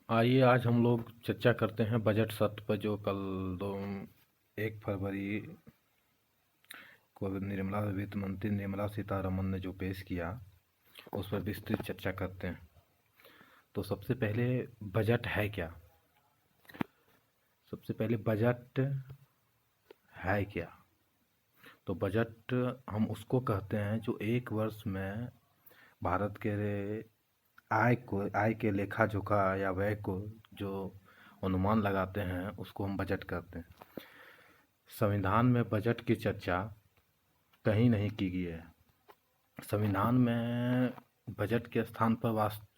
आइए आज हम लोग चर्चा करते हैं बजट सत्र पर जो कल दो 1 फरवरी को निर्मला वित्त मंत्री निर्मला सीतारमन ने जो पेश किया उस पर विस्तृत चर्चा करते हैं। तो सबसे पहले बजट है क्या? सबसे पहले बजट है क्या? तो बजट हम उसको कहते हैं जो एक वर्ष में भारत के आय के लेखा जोखा या व्यय को जो अनुमान लगाते हैं उसको हम बजट कहते हैं। संविधान में बजट की चर्चा कहीं नहीं की गई है। संविधान में बजट के स्थान पर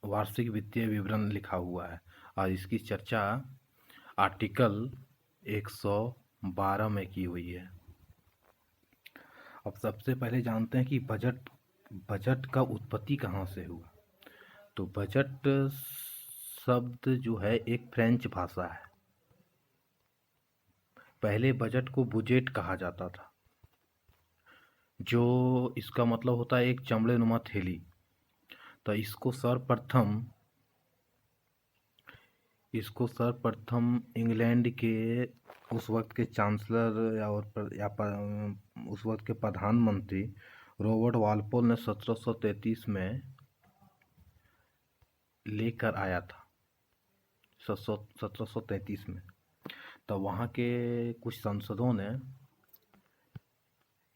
वार्षिक वित्तीय विवरण लिखा हुआ है और इसकी चर्चा आर्टिकल 112 में की हुई है। अब सबसे पहले जानते हैं कि बजट का उत्पत्ति कहाँ से हुआ। तो बजट शब्द जो है एक फ्रेंच भाषा है। पहले बजट को बुजेट कहा जाता था, जो इसका मतलब होता है एक चमड़े नुमा थैली। तो इसको सर्वप्रथम इंग्लैंड के उस वक्त के चांसलर उस वक्त के प्रधानमंत्री रॉबर्ट वालपोल ने 1733 में लेकर आया था। 1733 में तो वहाँ के कुछ सांसदों ने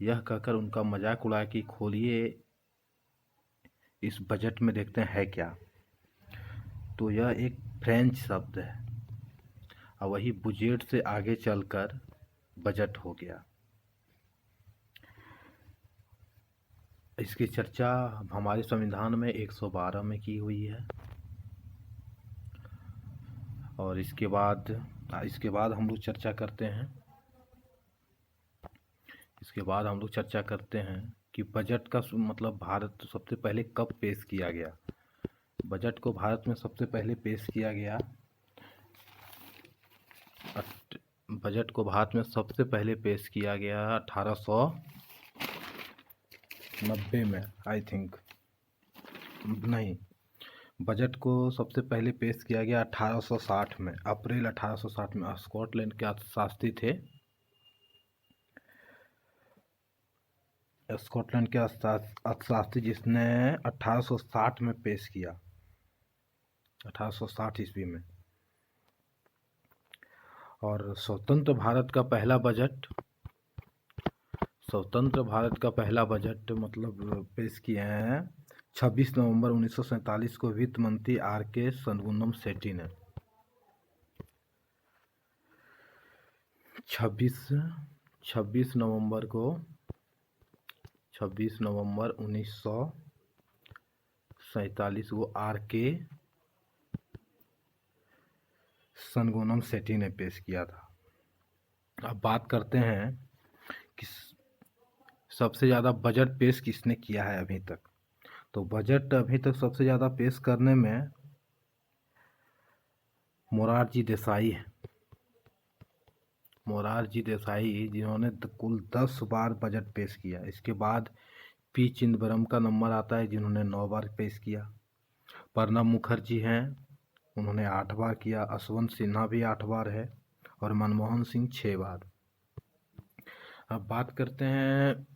यह कहकर उनका मजाक उड़ाया कि खोलिए इस बजट में देखते हैं है क्या। तो यह एक फ्रेंच शब्द है और वही बुजेट से आगे चलकर बजट हो गया। इसकी चर्चा हमारे संविधान में 112 में की हुई है। और इसके बाद हम लोग चर्चा करते हैं कि बजट का मतलब भारत सबसे पहले कब पेश किया गया। बजट को भारत में सबसे पहले पेश किया गया 1890 में आई थिंक। नहीं, बजट को सबसे पहले पेश किया गया 1860 में, अप्रैल 1860 में। स्कॉटलैंड के अर्थशास्त्री थे, जिसने 1860 में पेश किया, 1860 ईस्वी में। और स्वतंत्र भारत का पहला बजट मतलब पेश किए हैं 26 नवंबर 1947 को वित्त मंत्री R.K. सनगुनम सेठी ने। 26 नवंबर 1947 को R.K. सनगुनम सेठी ने पेश किया था। अब बात करते हैं कि सबसे ज़्यादा बजट पेश किसने किया है अभी तक। तो बजट अभी तक सबसे ज़्यादा पेश करने में मोरारजी देसाई जिन्होंने कुल 10 बार बजट पेश किया। इसके बाद पी चिदंबरम का नंबर आता है जिन्होंने 9 बार पेश किया। प्रणब मुखर्जी हैं, उन्होंने 8 बार किया। यशवंत सिन्हा भी 8 बार है और मनमोहन सिंह 6 बार। अब बात करते हैं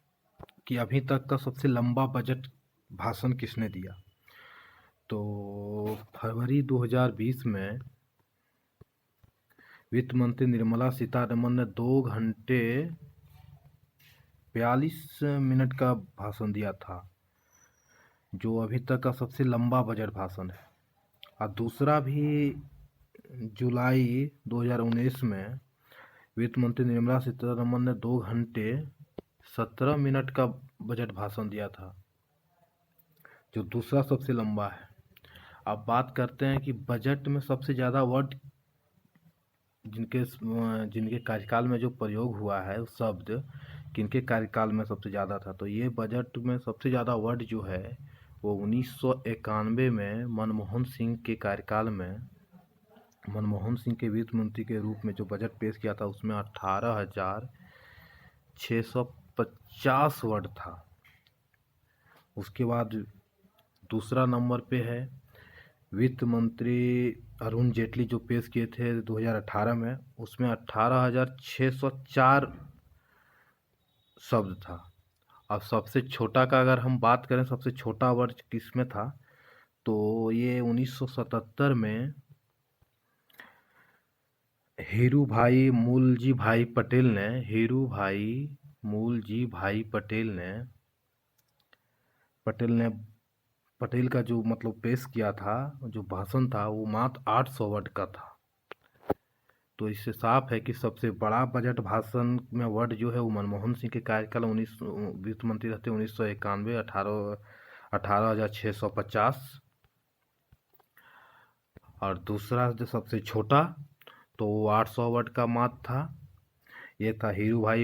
कि अभी तक का सबसे लंबा बजट भाषण किसने दिया। तो फरवरी 2020 में वित्त मंत्री निर्मला सीतारमन ने 2 घंटे 42 मिनट का भाषण दिया था, जो अभी तक का सबसे लंबा बजट भाषण है। और दूसरा भी जुलाई 2019 में वित्त मंत्री निर्मला सीतारमन ने 2 घंटे 17 मिनट का बजट भाषण दिया था, जो दूसरा सबसे लंबा है। अब बात करते हैं कि बजट में सबसे ज़्यादा वर्ड जिनके कार्यकाल में जो प्रयोग हुआ है उस शब्द किनके कार्यकाल में सबसे ज़्यादा था। तो ये बजट में सबसे ज़्यादा वर्ड जो है वो 1991 में मनमोहन सिंह के कार्यकाल में, मनमोहन सिंह के वित्त मंत्री के रूप में जो बजट पेश किया था उसमें 18,650 वर्ड था। उसके बाद दूसरा नंबर पे है वित्त मंत्री अरुण जेटली जो पेश किए थे 2018 में, उसमें 18,604 शब्द था। अब सबसे छोटा का अगर हम बात करें, सबसे छोटा वर्ड किस में था, तो ये 1977 में हीरू भाई मूलजी भाई पटेल ने पटेल का जो मतलब पेश किया था, जो भाषण था, वो मात्र 800 वर्ड का था। तो इससे साफ है कि सबसे बड़ा बजट भाषण में वर्ड जो है वो मनमोहन सिंह के कार्यकाल 19 वित्त मंत्री रहते 1991, 18,650। और दूसरा जो सबसे छोटा, तो वो 800 वर्ड का मात्र था। ये था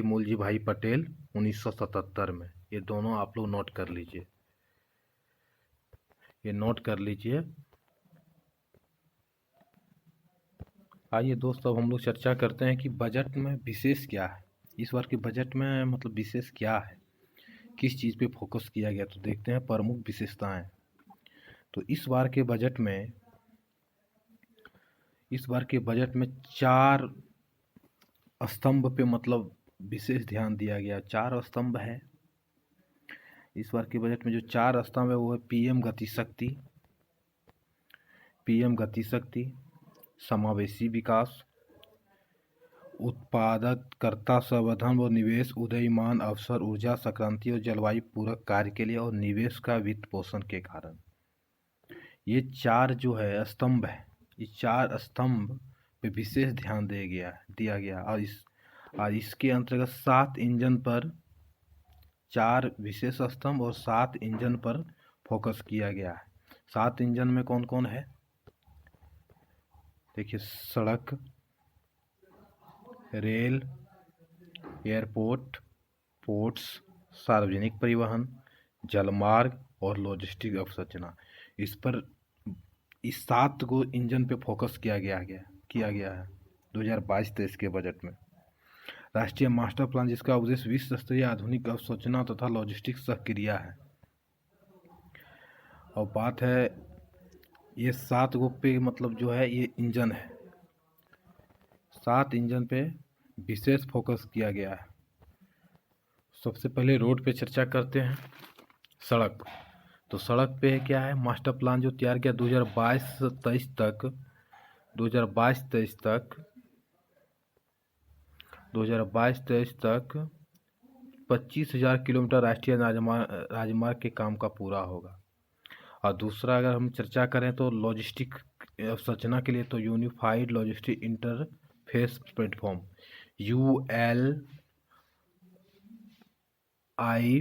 मूलजी भाई पटेल 1977 में। ये दोनों आप लोग नोट कर लीजिए, ये नोट कर लीजिए। आइए दोस्तों, अब हम लोग चर्चा करते हैं कि बजट में विशेष क्या है। इस बार के बजट में मतलब विशेष क्या है, किस चीज़ पे फोकस किया गया, तो देखते हैं प्रमुख विशेषताएं। तो इस बार के बजट में 4 स्तंभ पे मतलब विशेष ध्यान दिया गया। 4 स्तंभ है इस बार के बजट में। जो 4 स्तंभ है वो है पीएम गति शक्ति, समावेशी विकास, उत्पादकता संवर्धन व निवेश, उदीयमान अवसर, ऊर्जा संक्रांति और जलवायु पूरक कार्य के लिए, और निवेश का वित्त पोषण के कारण। ये 4 जो है स्तंभ है, इस 4 स्तंभ पे विशेष ध्यान दिया गया। और इसके अंतर्गत 7 इंजन पर, 4 विशेष स्तंभ और 7 इंजन पर फोकस किया गया है। 7 इंजन में कौन कौन है देखिए: सड़क, रेल, एयरपोर्ट, पोर्ट्स, सार्वजनिक परिवहन, जलमार्ग और लॉजिस्टिक अवसंरचना। इस 7 को इंजन पे फोकस किया गया है 2022-23 के बजट में। राष्ट्रीय मास्टर प्लान, जिसका उद्देश्य विश्व स्तरीय आधुनिक अवसंरचना तथा लॉजिस्टिक सहक्रिया है। और बात है ये 7 गो पे मतलब जो है ये इंजन है, 7 इंजन पे विशेष फोकस किया गया है। सबसे पहले रोड पे चर्चा करते हैं। सड़क, तो सड़क पे क्या है, मास्टर प्लान जो तैयार किया 2022-23 तक 25,000 किलोमीटर राष्ट्रीय राजमार्ग के काम का पूरा होगा। और दूसरा अगर हम चर्चा करें तो लॉजिस्टिक अवसंरचना के लिए, तो unified logistic interface platform ULIP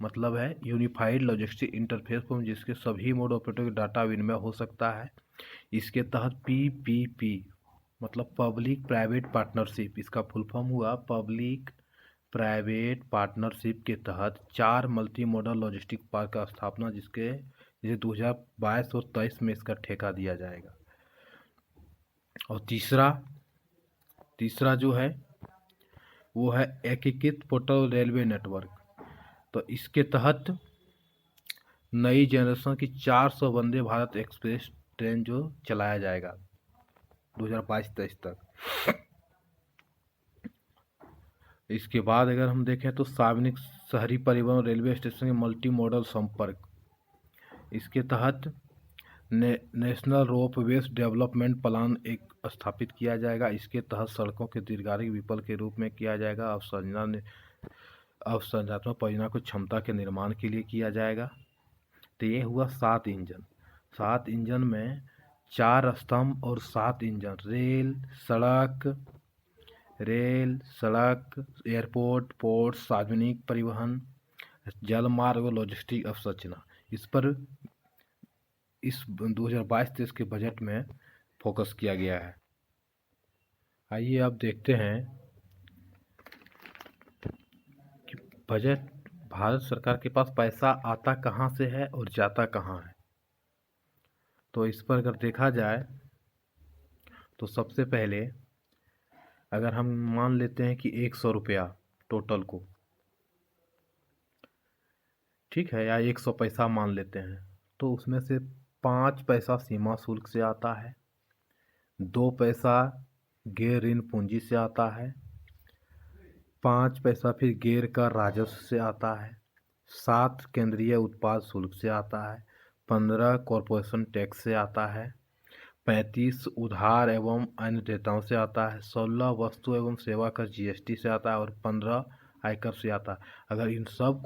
मतलब है यूनिफाइड लॉजिस्टिक इंटरफेस प्लेटफॉर्म, जिसके सभी मोड ऑपरेटर के डाटा विनिमय हो सकता है। इसके तहत PPP मतलब पब्लिक प्राइवेट पार्टनरशिप, इसका फुल फॉर्म हुआ पब्लिक प्राइवेट पार्टनरशिप के तहत 4 मल्टी मॉडल लॉजिस्टिक पार्क का स्थापना, जिसे 2022 और 23 में इसका ठेका दिया जाएगा। और तीसरा जो है वो है एकीकृत पोर्टल रेलवे नेटवर्क। तो इसके तहत नई जनरेशन की 400 वंदे भारत एक्सप्रेस ट्रेन जो चलाया जाएगा 2022-23 तक। इसके बाद अगर हम देखें तो सार्वजनिक शहरी परिवहन रेलवे स्टेशन के मल्टी मॉडल संपर्क, इसके तहत नेशनल रोपवेज डेवलपमेंट प्लान एक स्थापित किया जाएगा। इसके तहत सड़कों के दीर्घकालिक विकल्प के रूप में किया जाएगा। अवसंरचनात्मक परियोजना को क्षमता के निर्माण के लिए किया जाएगा। तो ये हुआ 7 इंजन। 7 इंजन में 4 स्तंभ और 7 इंजन, रेल, सड़क, एयरपोर्ट, पोर्ट, सार्वजनिक परिवहन, जलमार्ग और लॉजिस्टिक अवसंरचना। इस पर इस 2022-23 के बजट में फोकस किया गया है। आइए अब देखते हैं कि बजट, भारत सरकार के पास पैसा आता कहाँ से है और जाता कहाँ है। तो इस पर अगर देखा जाए तो सबसे पहले अगर हम मान लेते हैं कि 100 रुपया टोटल को, ठीक है, या 100 पैसा मान लेते हैं, तो उसमें से 5 पैसा सीमा शुल्क से आता है, 2 पैसा गैर ऋण पूंजी से आता है, 5 पैसा फिर गैर कर राजस्व से आता है, 7 केंद्रीय उत्पाद शुल्क से आता है, 15 कॉरपोरेशन टैक्स से आता है, 35 उधार एवं अन्य देयताओं से आता है, 16 वस्तु एवं सेवा कर जीएसटी से आता है और 15 आयकर से आता है। अगर इन सब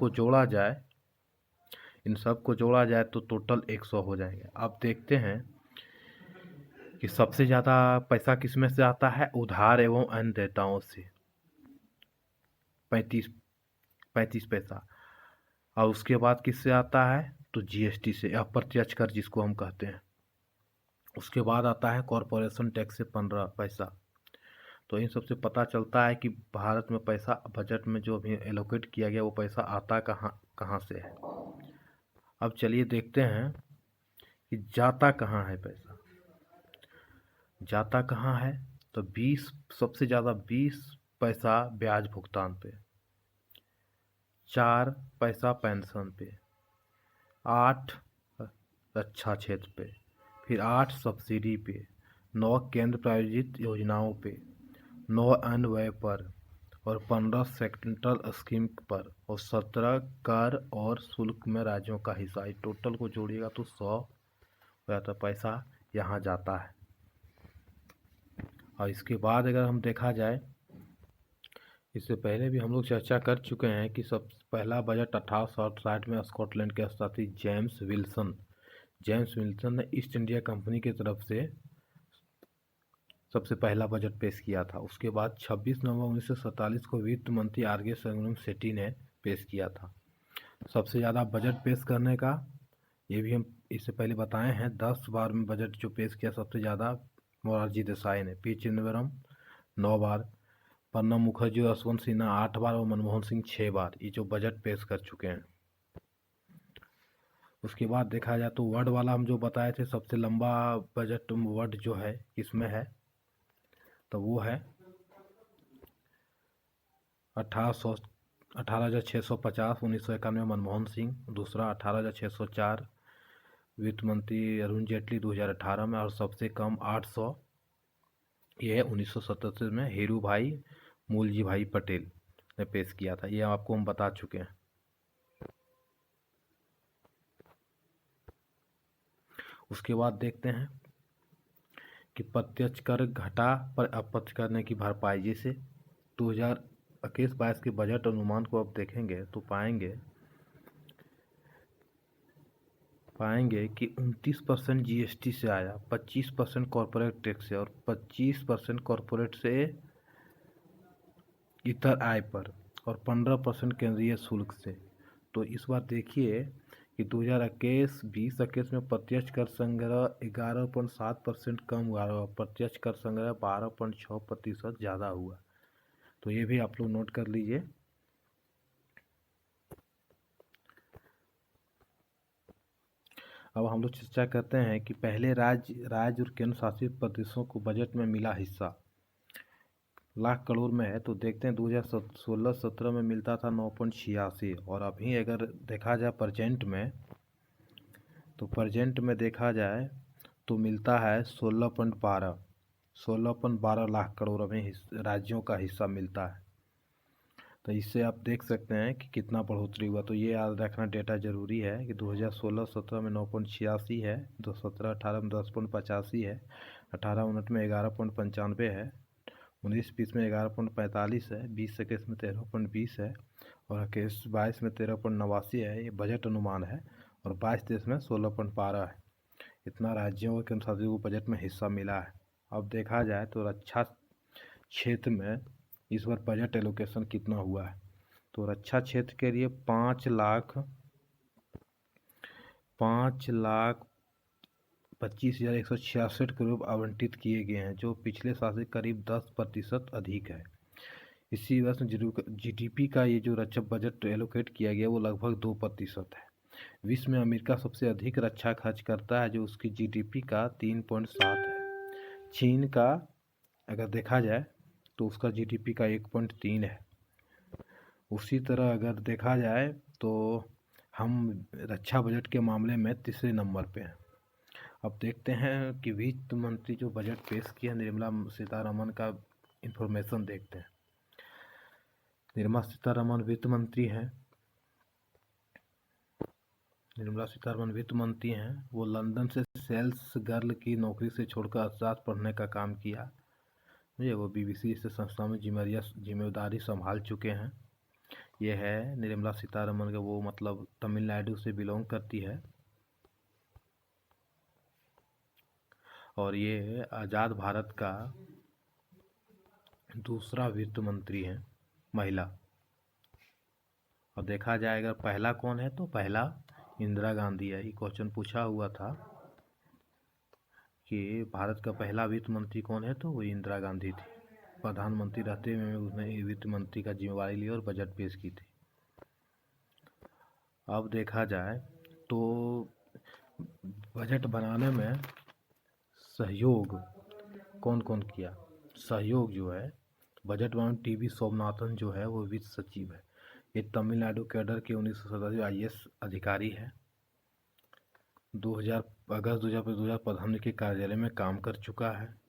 को जोड़ा जाए तो टोटल 100 हो जाएंगे। अब देखते हैं कि सबसे ज़्यादा पैसा किस में से आता है। उधार एवं अन्य देयताओं से 35 पैसा, और उसके बाद किससे आता है तो जीएसटी से, अप्रत्यक्ष कर जिसको हम कहते हैं। उसके बाद आता है कॉरपोरेशन टैक्स से 15 पैसा। तो इन सबसे पता चलता है कि भारत में पैसा बजट में जो भी एलोकेट किया गया वो पैसा आता कहाँ से है। अब चलिए देखते हैं कि जाता कहाँ है पैसा। जाता कहाँ है तो 20 सबसे ज़्यादा 20 पैसा ब्याज भुगतान पे, 4 पैसा पेंशन पे, 8 रक्षा क्षेत्र पे, फिर 8 सब्सिडी पे, 9 केंद्र प्रायोजित योजनाओं पे, 9 अन्य व्यय पर और 15 सेंट्रल स्कीम पर और 17 कर और शुल्क में राज्यों का हिस्सा। इस टोटल को जोड़िएगा तो 100 हो जाता पैसा यहाँ जाता है। और इसके बाद अगर हम देखा जाए, इससे पहले भी हम लोग चर्चा कर चुके हैं कि सब पहला बजट 1860 में स्कॉटलैंड के अर्थशास्त्री जेम्स विल्सन ने ईस्ट इंडिया कंपनी की तरफ से सबसे पहला बजट पेश किया था। उसके बाद 26 नवंबर 1947 को वित्त मंत्री आर.के. संगम सेठी ने पेश किया था। सबसे ज़्यादा बजट पेश करने का ये भी हम इससे पहले बताए हैं, 10 बार में बजट जो पेश किया सबसे ज़्यादा मोरारजी देसाई ने, पी चिदम्बरम 9 बार, प्रणब मुखर्जी और यशवंत सिन्हा 8 बार और मनमोहन सिंह 6 बार ये जो बजट पेश कर चुके हैं। उसके बाद देखा जाए तो वर्ड वाला हम जो बताए थे, सबसे लंबा बजट वर्ड जो है किसमें है तो वो है 18,650 1991 मनमोहन सिंह, दूसरा 18,604 वित्त मंत्री अरुण जेटली 2018 में, और सबसे कम 800 ये 1977 में हीरू भाई मूलजी भाई पटेल ने पेश किया था। ये आपको हम बता चुके हैं। उसके बाद देखते हैं कि प्रत्यक्ष कर घटा पर अप्रत्यक्ष करने की भरपाई। जैसे 2021-22 के बजट अनुमान को अब देखेंगे तो पाएंगे कि 29% जीएसटी से आया, 25% कॉरपोरेट टैक्स से और 25% कॉरपोरेट से इतर आय पर और 15% केंद्रीय शुल्क से। तो इस बार देखिए कि 2021 में प्रत्यक्ष कर संग्रह 11.7% कम हुआ और प्रत्यक्ष कर संग्रह 12.6% ज़्यादा हुआ। तो ये भी आप लोग नोट कर लीजिए। अब हम लोग चर्चा करते हैं कि पहले राज्य और केंद्र शासित प्रदेशों को बजट में मिला हिस्सा लाख करोड़ में है। तो देखते हैं 2016-17 में मिलता था 9.86 और अभी अगर देखा जाए प्रेजेंट में देखा जाए तो मिलता है 16.12 लाख करोड़ अभी राज्यों का हिस्सा मिलता है। तो इससे आप देख सकते हैं कि कितना बढ़ोतरी हुआ। तो ये याद रखना डेटा ज़रूरी है कि 2016-17 में 9.86 है, 2017-18 में 10.85 है, 18-19 में 11.95 है, 19-20 में 11.45 है, 20-21 में 13.20 है और 21-22 में 13.89 है। ये बजट अनुमान है और 22-23 में 16.12 है। इतना राज्यों के अनुसार को बजट में हिस्सा मिला है। अब देखा जाए तो रक्षा क्षेत्र में इस बार बजट एलोकेशन कितना हुआ है। तो रक्षा क्षेत्र के लिए 5,25,166 करोड़ आवंटित किए गए हैं, जो पिछले साल से करीब 10% अधिक है। इसी वर्ष जीडीपी का ये जो रक्षा बजट एलोकेट किया गया वो लगभग 2% है। विश्व में अमेरिका सबसे अधिक रक्षा खर्च करता है, जो उसकी जीडीपी का 3.7 है। चीन का अगर देखा जाए तो उसका जीडीपी का 1.3 है। उसी तरह अगर देखा जाए तो हम रक्षा बजट के मामले में तीसरे नंबर पे हैं। अब देखते हैं कि वित्त मंत्री जो बजट पेश किया निर्मला सीतारमण का इंफॉर्मेशन देखते हैं। निर्मला सीतारमण वित्त मंत्री हैं। निर्मला सीतारमण वित्त मंत्री हैं। वो लंदन से सेल्स गर्ल की नौकरी से छोड़कर अर्थशास्त्र पढ़ने का काम किया। मुझे वो बीबीसी जैसे संस्था में जिम्मेदारी संभाल चुके हैं। ये है निर्मला सीतारमण का, वो मतलब तमिलनाडु से बिलोंग करती है और ये आज़ाद भारत का दूसरा वित्त मंत्री है महिला। और देखा जाए अगर पहला कौन है तो पहला इंदिरा गांधी है। ये क्वेश्चन पूछा हुआ था कि भारत का पहला वित्त मंत्री कौन है, तो वो इंदिरा गांधी थी। प्रधानमंत्री रहते हुए उसने वित्त मंत्री का जिम्मेवारी ली और बजट पेश की थी। अब देखा जाए तो बजट बनाने में सहयोग कौन कौन किया। सहयोग जो है बजट बनाने टीवी सोमनाथन जो है वो वित्त सचिव है। ये तमिलनाडु कैडर के 1987 IAS अधिकारी है। 2000 अगस्त 2000 प्रधानमंत्री के कार्यालय में काम कर चुका है।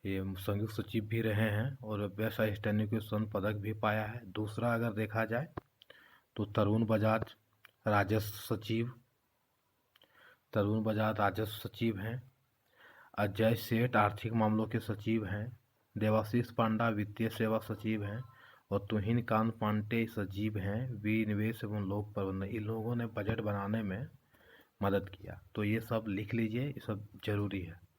ये संयुक्त सचिव भी रहे हैं और बेस्ट आउटस्टैंडिंग स्वर्ण पदक भी पाया है। दूसरा अगर देखा जाए तो तरुण बजाज राजस्व सचिव हैं। अजय सेठ आर्थिक मामलों के सचिव हैं। देवाशीष पांडा वित्तीय सेवा सचिव हैं और तुहिन कांत पांडे सचिव हैं विनिवेश एवं लोक प्रबंधन। इन लोगों ने बजट बनाने में मदद किया। तो ये सब लिख लीजिए, ये सब जरूरी है।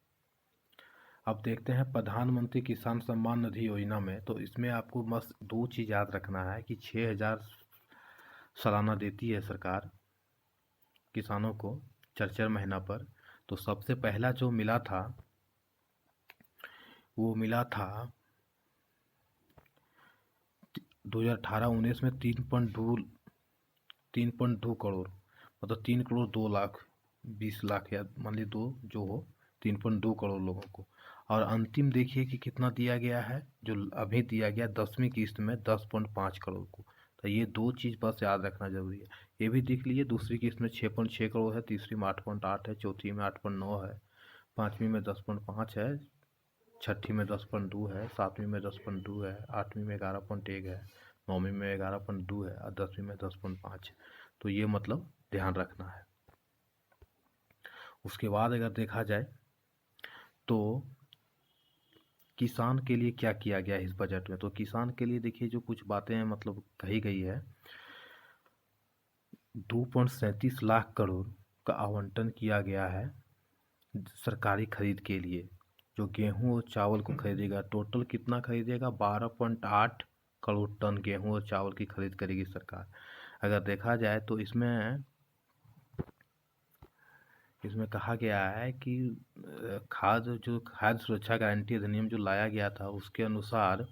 अब देखते हैं प्रधानमंत्री किसान सम्मान निधि योजना में। तो इसमें आपको बस दो चीज़ याद रखना है कि 6,000 सालाना देती है सरकार किसानों को 4 महीना पर। तो सबसे पहला जो मिला था वो मिला था 2018-19 में 3.2 करोड़, मतलब 3 करोड़ 2 लाख 20 लाख या मान ली दो जो हो 3.2 करोड़ लोगों को। और अंतिम देखिए कि कितना दिया गया है, जो अभी दिया गया 10वीं किस्त में 10.5 करोड़ को। तो ये दो चीज़ बस याद रखना जरूरी है। ये भी देख लीजिए, दूसरी किस्त में 6.6 करोड़ है, तीसरी में 8.8 है, चौथी में 8.9 है, पाँचवीं में 10.5 है, छठी में 10.2 है, सातवीं में 10.2 है, आठवीं में 11.1 है, नौवीं में 11.2 है और 10वीं में 10.5 है। तो ये मतलब ध्यान रखना है। उसके बाद अगर देखा जाए तो किसान के लिए क्या किया गया है इस बजट में। तो किसान के लिए देखिए जो कुछ बातें हैं मतलब कही गई है। 2.37 लाख करोड़ का आवंटन किया गया है सरकारी खरीद के लिए। जो गेहूं और चावल को खरीदेगा, टोटल कितना खरीदेगा, 12.8 करोड़ टन गेहूं और चावल की खरीद करेगी सरकार। अगर देखा जाए तो इसमें कहा गया है कि खाद्य सुरक्षा गारंटी अधिनियम जो लाया गया था उसके अनुसार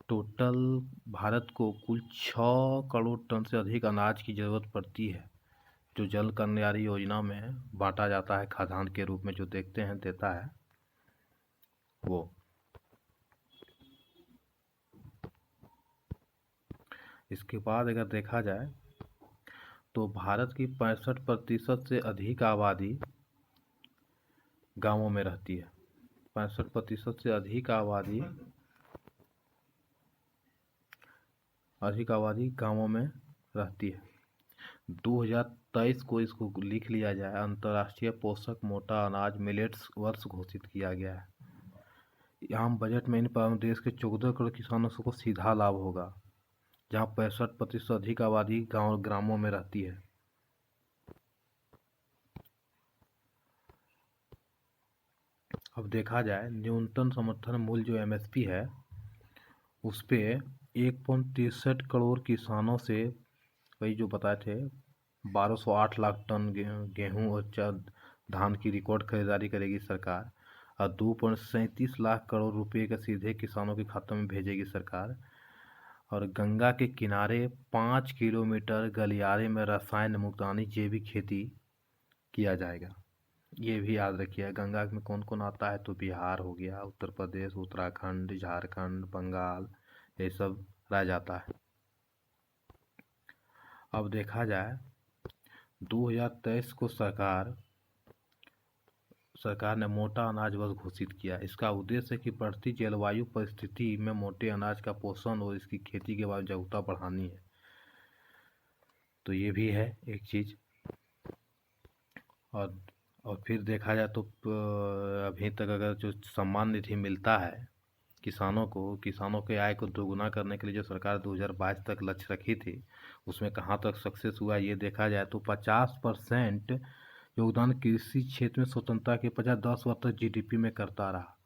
टोटल भारत को कुल 6 करोड़ टन से अधिक अनाज की ज़रूरत पड़ती है, जो जल कल्याण योजना में बांटा जाता है खाद्यान्न के रूप में, जो देखते हैं देता है वो। इसके बाद अगर देखा जाए तो भारत की 65% से अधिक आबादी गांवों में रहती है। 65% से अधिक आबादी गांवों में रहती है। 2023 को इसको लिख लिया जाए, अंतर्राष्ट्रीय पोषक मोटा अनाज मिलेट्स वर्ष घोषित किया गया है। आम बजट में इन पर देश के 14 करोड़ किसानों को सीधा लाभ होगा, जहां 65% अधिक आबादी ग्रामों में रहती है। अब देखा जाए न्यूनतम समर्थन मूल्य जो MSP है उस पे 1.63 करोड़ किसानों से, वही जो बताए थे 1208 लाख टन गेहूं और धान की रिकॉर्ड खरीदारी करेगी सरकार और 2.37 लाख करोड़ रुपए का सीधे किसानों के खातों में भेजेगी सरकार। और गंगा के किनारे 5 किलोमीटर गलियारे में रसायन मुक्तानी जैविक खेती किया जाएगा। ये भी याद रखिए, गंगा में कौन कौन आता है तो बिहार हो गया, उत्तर प्रदेश, उत्तराखंड, झारखंड, बंगाल, ये सब रह जाता है। अब देखा जाए 2023 को सरकार ने मोटा अनाज वर्ष घोषित किया। इसका उद्देश्य है कि बढ़ती जलवायु परिस्थिति में मोटे अनाज का पोषण और इसकी खेती के बारे में जागरूकता बढ़ानी है। तो ये भी है एक चीज़। और फिर देखा जाए तो अभी तक अगर जो सम्मान निधि मिलता है किसानों के आय को दोगुना करने के लिए जो सरकार 2022 तक लक्ष्य रखी थी, उसमें कहाँ तक सक्सेस हुआ ये देखा जाए तो 50% योगदान कृषि क्षेत्र में स्वतंत्रता के 10 वर्ष तक जीडीपी में करता रहा।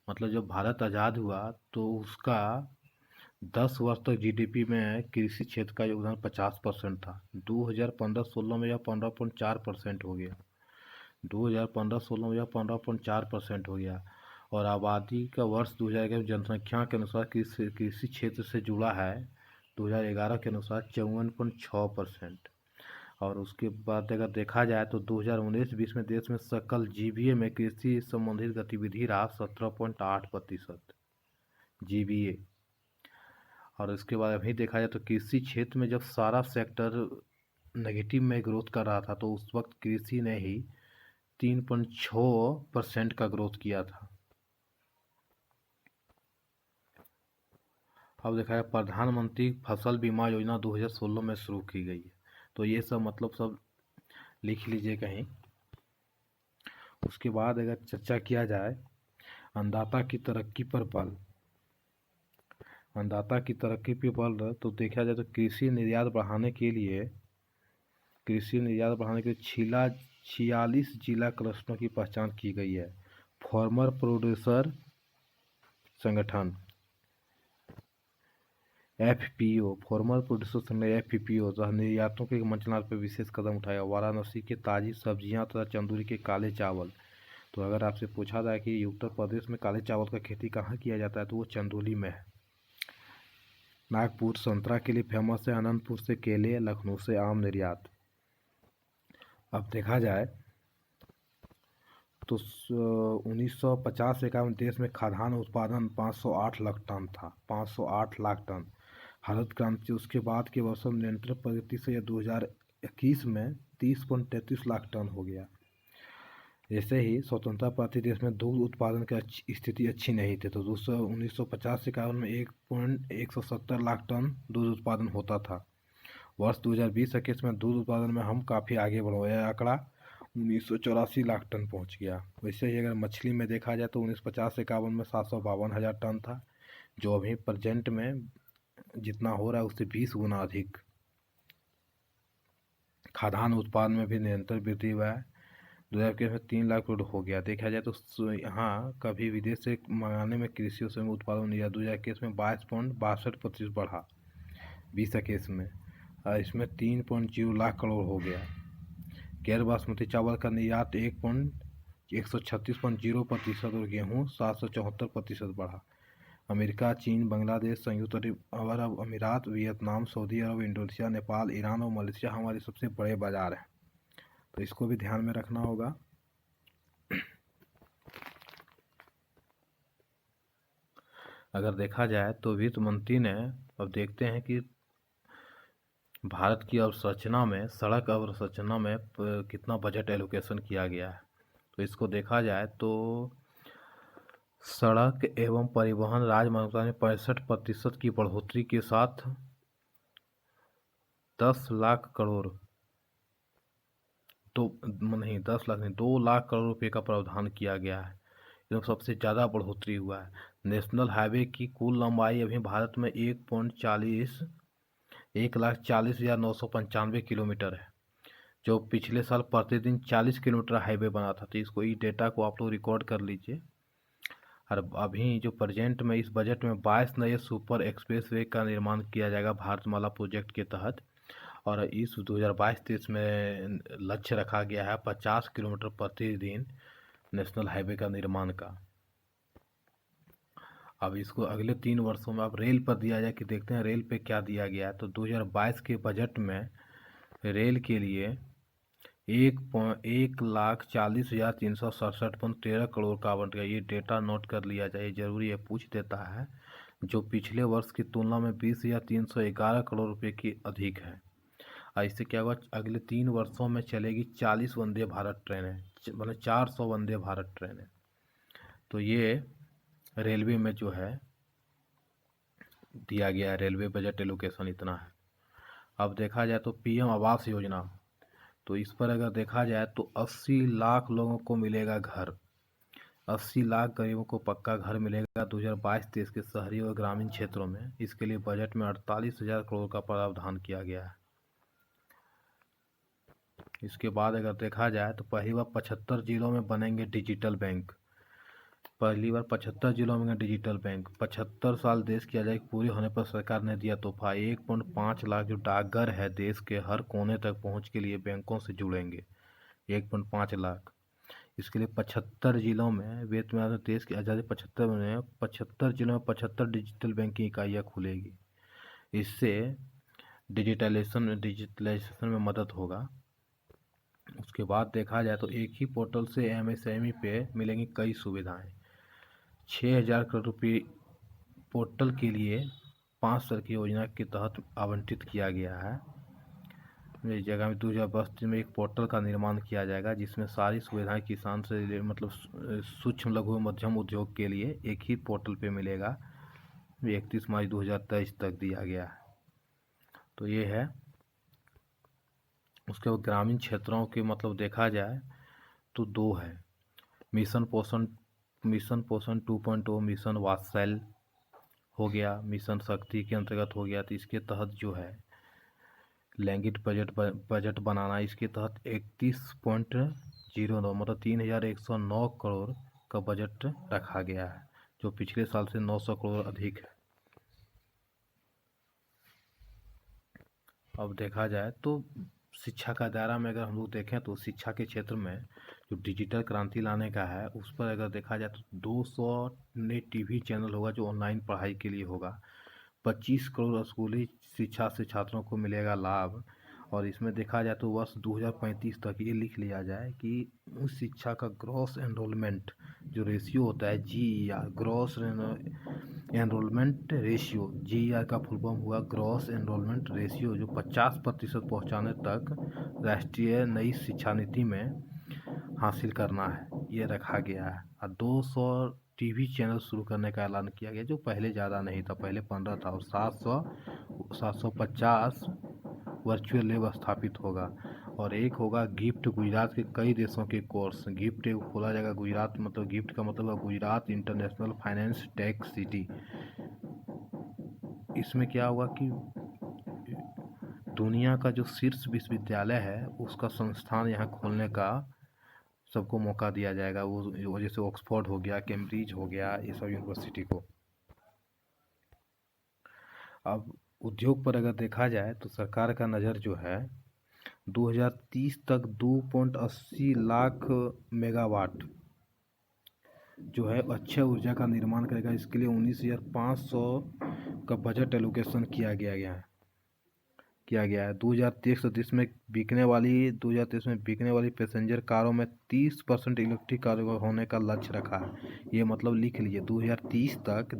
मतलब जब भारत आज़ाद हुआ तो उसका 10 वर्ष तक जीडीपी में कृषि क्षेत्र का योगदान 50% था। 2015-16 में यह 15.4% हो गया। 2015-16 में यह 15.4% हो गया। और आबादी का वर्ष 2011 जनसंख्या के अनुसार कृषि क्षेत्र से जुड़ा है 2011 के अनुसार 54.6%। और उसके बाद अगर देखा जाए तो 2019-20 में देश में सकल जीबीए में कृषि संबंधित गतिविधि रहा 17.8% जीबीए। और उसके बाद अभी देखा जाए तो कृषि क्षेत्र में जब सारा सेक्टर नेगेटिव में ग्रोथ कर रहा था तो उस वक्त कृषि ने ही 3.6% का ग्रोथ किया था। अब देखा जाए प्रधानमंत्री फसल बीमा योजना 2016 में शुरू की गई है। तो ये सब मतलब सब लिख लीजिए कहीं। उसके बाद अगर चर्चा किया जाए अन्नदाता की तरक्की पर बल। अन्नदाता की तरक्की पर बल तो देखा जाए तो कृषि निर्यात बढ़ाने के लिए 46 जिला क्लस्टरों की पहचान की गई है। फार्मर प्रोड्यूसर संगठन एफपीओ फार्मर प्रोड्यूसर संगठन एफपीओ निर्यातों के मंचनार पर विशेष कदम उठाया। वाराणसी के ताज़ी सब्जियां तथा चंदौली के काले चावल। तो अगर आपसे पूछा जाए कि उत्तर प्रदेश में काले चावल का खेती कहाँ किया जाता है तो वो चंदौली में है। नागपुर संतरा के लिए फेमस है। अनंतपुर से केले, लखनऊ से आम निर्यात। अब देखा जाए तो 1950-51 में देश में खाद्यान्न उत्पादन 508 लाख टन था। 508 लाख टन। हरित क्रांति उसके बाद के वर्षों में निरंतर प्रगति से यह 2021 में 30.33 लाख टन हो गया। जैसे ही स्वतंत्रता प्राप्ति देश में दूध उत्पादन की स्थिति अच्छी नहीं थी। तो 1950-51 में 1.170 लाख टन दूध उत्पादन होता था। वर्ष 2020-21 में दूध उत्पादन में हम काफ़ी आगे बढ़ गए। आंकड़ा 1984 लाख टन पहुंच गया। वैसे ही अगर मछली में देखा जाए तो 1950-51 में 752 हज़ार टन था, जो अभी प्रेजेंट में जितना हो रहा है उससे 20 गुना अधिक। खाद्यान्न उत्पादन में भी निरंतर वृद्धि हुआ है। 2021 में 3 लाख करोड़ हो गया। देखा जाए तो यहाँ कभी विदेश से मंगाने में कृषि उत्पादन नहीं। 2021 में 22.62% बढ़ा 2021 में। इसमें 3.0 लाख करोड़ हो गया। गैर बासमती चावल का निर्यात 136.0% और गेहूँ 774% बढ़ा। अमेरिका, चीन, बांग्लादेश, संयुक्त अरब अमीरात, वियतनाम, सऊदी अरब, इंडोनेशिया, नेपाल, ईरान और मलेशिया हमारे सबसे बड़े बाजार हैं। तो इसको भी ध्यान में रखना होगा। अगर देखा जाए तो वित्त मंत्री ने अब देखते हैं कि भारत की अवसंरचना में सड़क अवसंरचना में कितना बजट एलोकेशन किया गया है। तो इसको देखा जाए तो सड़क एवं परिवहन राजमार्ग में 65% की बढ़ोतरी के साथ 10 लाख करोड़ तो नहीं 10 लाख नहीं 2 लाख करोड़ रुपए का प्रावधान किया गया है। इसमें सबसे ज़्यादा बढ़ोतरी हुआ है। नेशनल हाईवे की कुल लंबाई अभी भारत में 1,40,995 किलोमीटर है, जो पिछले साल प्रतिदिन 40 किलोमीटर हाईवे बना था। तो इसको ई डेटा को आप लोग रिकॉर्ड कर लीजिए। और अभी जो प्रेजेंट में इस बजट में 22 नए सुपर एक्सप्रेसवे का निर्माण किया जाएगा भारतमाला प्रोजेक्ट के तहत। और इस 2022-23 में लक्ष्य रखा गया है 50 किलोमीटर प्रतिदिन नेशनल हाईवे का निर्माण का। अब इसको अगले 3 वर्षों में अब रेल पर दिया जाए कि देखते हैं रेल पे क्या दिया गया है। तो 2022 के बजट में रेल के लिए 1,40,367.13 करोड़ का आवंटन किया। ये डेटा नोट कर लिया जाए, जरूरी है, पूछ देता है। जो पिछले वर्ष की तुलना में 20,311 करोड़ रुपए की अधिक है। और इससे क्या होगा, अगले 3 वर्षों में चलेगी 40 वंदे भारत ट्रेनें, मतलब 400 वंदे भारत ट्रेनें। तो ये रेलवे में जो है दिया गया है, रेलवे बजट एलोकेशन इतना है। अब देखा जाए तो पीएम आवास योजना, तो इस पर अगर देखा जाए तो 80 लाख लोगों को मिलेगा घर, 80 लाख गरीबों को पक्का घर मिलेगा 2022-23 के शहरी और ग्रामीण क्षेत्रों में। इसके लिए बजट में 48,000 करोड़ का प्रावधान किया गया है। इसके बाद अगर देखा जाए तो पहली बार 75 जिलों में बनेंगे डिजिटल बैंक, पहली बार 75 जिलों में डिजिटल बैंक। 75 साल देश की आज़ादी पूरी होने पर सरकार ने दिया तोहफा, 1.5 लाख जो डाकघर है देश के हर कोने तक पहुंच के लिए बैंकों से जुड़ेंगे, 1.5 लाख। इसके लिए 75 जिलों में वेत में देश की आज़ादी 75 में 75 जिलों में 75 डिजिटल बैंकिंग इकाइयाँ खुलेगी। इससे डिजिटलाइजेशन में मदद होगा। उसके बाद देखा जाए तो एक ही पोर्टल से एमएसएमई पे मिलेंगी कई सुविधाएं। 6,000 करोड़ रुपये पोर्टल के लिए 5 साल की योजना के तहत आवंटित किया गया है। इस जगह में 2032 में एक पोर्टल का निर्माण किया जाएगा जिसमें सारी सुविधाएं किसान से मतलब सूक्ष्म लघु मध्यम उद्योग के लिए एक ही पोर्टल पे मिलेगा। 31 मार्च 2023 तक दिया गया है। तो ये है। उसके बाद ग्रामीण क्षेत्रों के मतलब देखा जाए तो 2 है, मिशन पोषण 2.0, मिशन वात्सल्य हो गया, मिशन शक्ति के अंतर्गत हो गया। तो इसके तहत जो है लैंगिक बजट बनाना, इसके तहत 31.09 मतलब 3,109 करोड़ का बजट रखा गया है, जो पिछले साल से 900 करोड़ अधिक है। अब देखा जाए तो शिक्षा का दायरा में अगर हम लोग देखें तो शिक्षा के क्षेत्र में जो डिजिटल क्रांति लाने का है उस पर अगर देखा जाए तो 200 नए टीवी चैनल होगा जो ऑनलाइन पढ़ाई के लिए होगा। 25 करोड़ स्कूली शिक्षा से छात्रों को मिलेगा लाभ। और इसमें देखा जाए तो वर्ष 2035 तक ये लिख लिया जाए कि उस शिक्षा का ग्रॉस एनरोलमेंट जो रेशियो होता है GER, gross enrolment ratio, GER का फुल फॉर्म हुआ ग्रॉस एनरोलमेंट रेशियो, जो 50% पहुँचाने तक राष्ट्रीय नई शिक्षा नीति में हासिल करना है, ये रखा गया है। और 200 टीवी चैनल शुरू करने का ऐलान किया गया, जो पहले ज़्यादा नहीं था, पहले 15 था। और 750 वर्चुअल लैब स्थापित होगा। और एक होगा गिफ्ट, गुजरात के कई देशों के कोर्स गिफ्ट एक खोला जाएगा गुजरात, मतलब गिफ्ट का मतलब है Gujarat international finance tech city. इसमें क्या होगा कि दुनिया का जो शीर्ष विश्वविद्यालय है उसका संस्थान यहाँ खोलने का सबको मौका दिया जाएगा। वो जैसे ऑक्सफोर्ड हो गया, कैम्ब्रिज हो गया, ये सब यूनिवर्सिटी को। अब उद्योग पर अगर देखा जाए तो सरकार का नज़र जो है 2030 तक 2.80 लाख मेगावाट जो है अक्षय ऊर्जा का निर्माण करेगा। इसके लिए 19,500 का बजट एलोकेशन किया गया है। 2023 में बिकने वाली पैसेंजर कारों में 30% इलेक्ट्रिक कारों होने का लक्ष्य रखा है। ये मतलब लिख लीजिए 2030 तक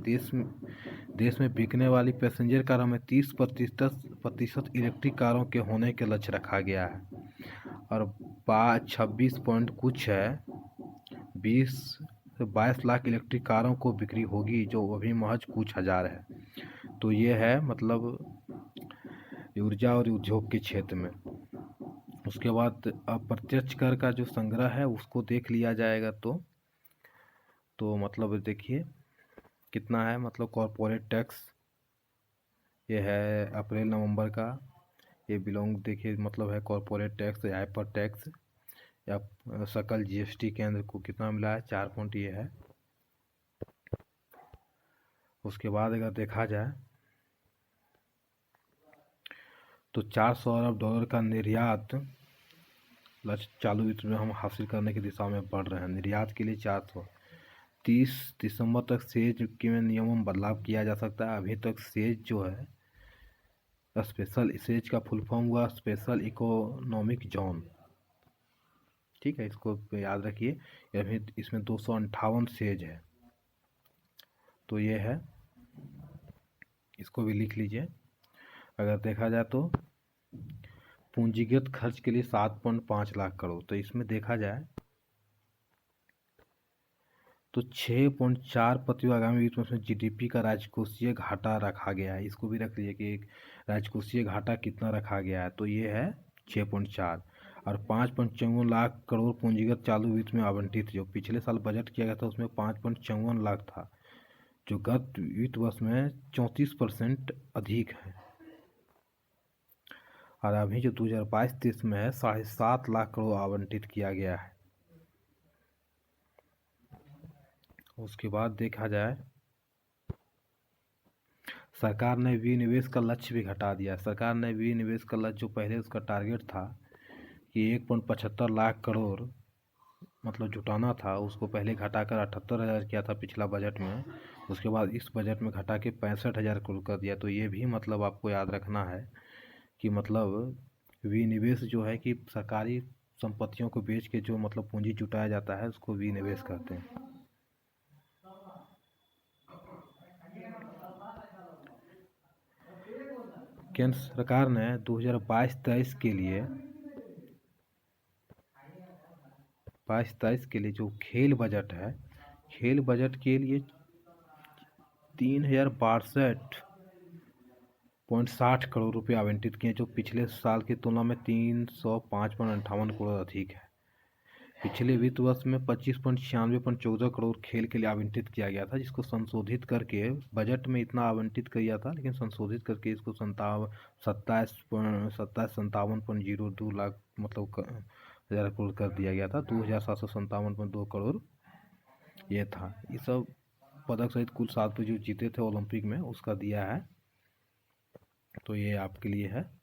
देश में बिकने वाली पैसेंजर कारों में 30% इलेक्ट्रिक कारों के होने के लक्ष्य रखा गया है। और 26 पॉइंट कुछ है 20 से 22 लाख इलेक्ट्रिक कारों को बिक्री होगी, जो अभी महज कुछ हज़ार है। तो ये है मतलब ऊर्जा और उद्योग के क्षेत्र में। उसके बाद अप्रत्यक्ष कर का जो संग्रह है उसको देख लिया जाएगा तो मतलब देखिए कितना है। मतलब कॉरपोरेट टैक्स ये है अप्रैल नवंबर का, ये बिलोंग देखिए मतलब है कॉरपोरेट टैक्स, हाइपर टैक्स या सकल GST केंद्र को कितना मिला है 4 पॉइंट ये है। उसके बाद अगर देखा जाए तो 400 अरब डॉलर का निर्यात लक्ष्य चालू वित्त में हम हासिल करने की दिशा में बढ़ रहे हैं। निर्यात के लिए 430 दिसंबर तक सेज के नियमों में बदलाव किया जा सकता है। अभी तक सेज जो है स्पेशल, सेज का फुल फॉर्म हुआ स्पेशल इकोनॉमिक जोन, ठीक है, इसको याद रखिए। अभी इसमें 258 सेज है, तो ये है, इसको भी लिख लीजिए। अगर देखा जाए तो पूंजीगत खर्च के लिए 7.5 लाख करोड़। तो इसमें देखा जाए तो 6.4% आगामी वित्त वर्ष में जीडीपी का राजकोषीय घाटा रखा गया है। इसको भी रख लीजिए कि एक राजकोषीय घाटा कितना रखा गया है, तो ये है 6.4। और 5.54 लाख करोड़ पूंजीगत चालू वित्त में आवंटित, जो पिछले साल बजट किया गया था उसमें 5.54 लाख था, जो गत वित्त वर्ष में 34% अधिक है। और अभी जो 2022-23 में है 7.5 लाख करोड़ आवंटित किया गया है। उसके बाद देखा जाए सरकार ने विनिवेश का लक्ष्य भी घटा दिया। सरकार ने विनिवेश का लक्ष्य, जो पहले उसका टारगेट था कि 1.75 लाख करोड़ मतलब जुटाना था, उसको पहले घटाकर 78,000 किया था पिछला बजट में। उसके बाद इस बजट में घटा के 65,000 करोड़ कर दिया। तो ये भी मतलब आपको याद रखना है कि मतलब विनिवेश जो है कि सरकारी संपत्तियों को बेच के जो मतलब पूंजी जुटाया जाता है उसको विनिवेश कहते हैं। केंद्र सरकार ने 2022-23 के लिए जो खेल बजट है, खेल बजट के लिए 3,062.60 करोड़ रुपये आवंटित किए, जो पिछले साल की तुलना में 305.58 करोड़ अधिक है। पिछले वित्त वर्ष में 25.96.14 करोड़ खेल के लिए आवंटित किया गया था, जिसको संशोधित करके बजट में इतना आवंटित किया था, लेकिन संशोधित करके इसको 57.02 लाख मतलब हज़ार करोड़ कर दिया गया था। 2,757.2 करोड़ ये था। ये सब पदक सहित कुल 7 जो जीते थे ओलंपिक में उसका दिया है। तो ये आपके लिए है।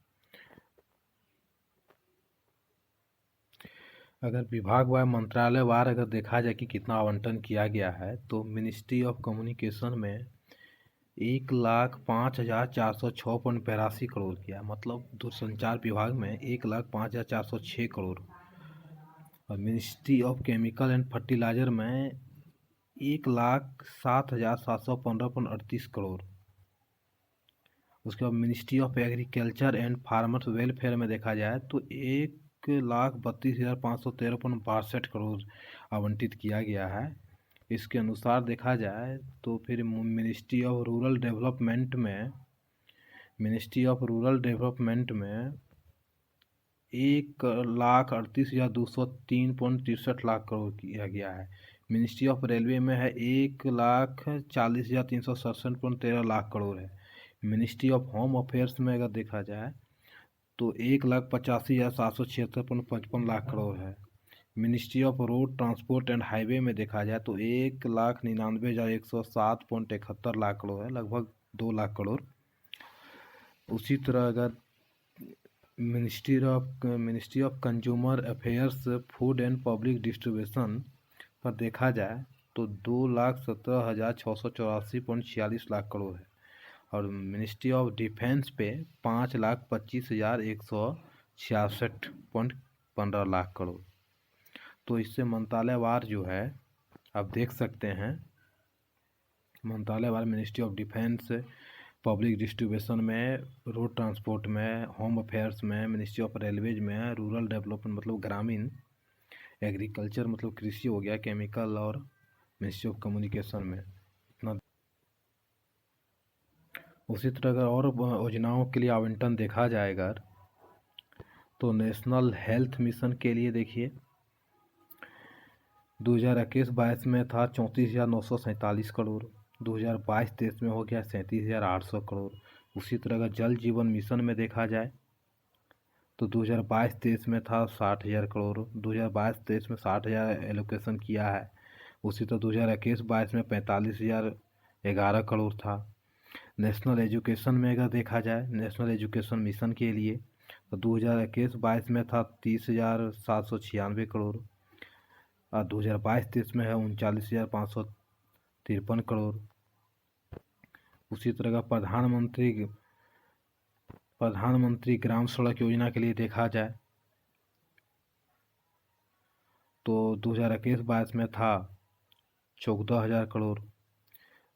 अगर विभाग वार मंत्रालय वार अगर देखा जाए कि कितना आवंटन किया गया है, तो मिनिस्ट्री ऑफ कम्युनिकेशन में 1,05,406.82 करोड़ किया, मतलब दूरसंचार विभाग में 1,05,406 करोड़। और ministry of chemical and fertiliser में 1,07,715.38 करोड़। उसके बाद ministry of agriculture and farmers welfare में देखा जाए तो 1,32,513.62 करोड़ आवंटित किया गया है। इसके अनुसार देखा जाए तो फिर मिनिस्ट्री ऑफ रूरल डेवलपमेंट में 1,38,203.63 लाख करोड़ किया गया है। मिनिस्ट्री ऑफ रेलवे में है 1,40,367.13 लाख करोड़ है। मिनिस्ट्री ऑफ होम अफेयर्स में अगर देखा जाए तो 1,85,776.55 लाख करोड़ है। Ministry of road transport and highway में देखा जाए तो 1,99,107.71 लाख करोड़ है, लगभग 2 लाख करोड़। उसी तरह अगर ministry of consumer affairs food and public distribution पर देखा जाए तो 2,17,684.46 लाख करोड़ है। और मिनिस्ट्री ऑफ डिफेंस पे 5,25,166.15 लाख करोड़। तो इससे मंत्रालयवार जो है आप देख सकते हैं, मंत्रालयवार ministry of defence public distribution में, रोड ट्रांसपोर्ट में, होम अफेयर्स में, मिनिस्ट्री ऑफ रेलवेज में, रूरल डेवलपमेंट मतलब ग्रामीण, एग्रीकल्चर मतलब कृषि हो गया, केमिकल, और मिनिस्ट्री ऑफ कम्युनिकेशन में इतना। उसी तरह अगर और योजनाओं के लिए आवंटन देखा जाएगा तो नेशनल हेल्थ मिशन के लिए देखिए 2021-22 में था 34,947 करोड़, 2022-23 में हो गया 37,800 करोड़। उसी तरह अगर जल जीवन मिशन में देखा जाए तो 2022-23 में था 60,000 करोड़, 2022-23 में 60,000 एलोकेशन किया है। उसी तरह 2021-22 में 45,011 करोड़ था। नेशनल एजुकेशन में अगर देखा जाए, नेशनल एजुकेशन मिशन के लिए तो 2021-22 में था 30,796 करोड़, और 2022-23 में है 39,553 करोड़। उसी तरह का प्रधानमंत्री ग्राम सड़क योजना के लिए देखा जाए तो 2021-22 में था 14,000 करोड़,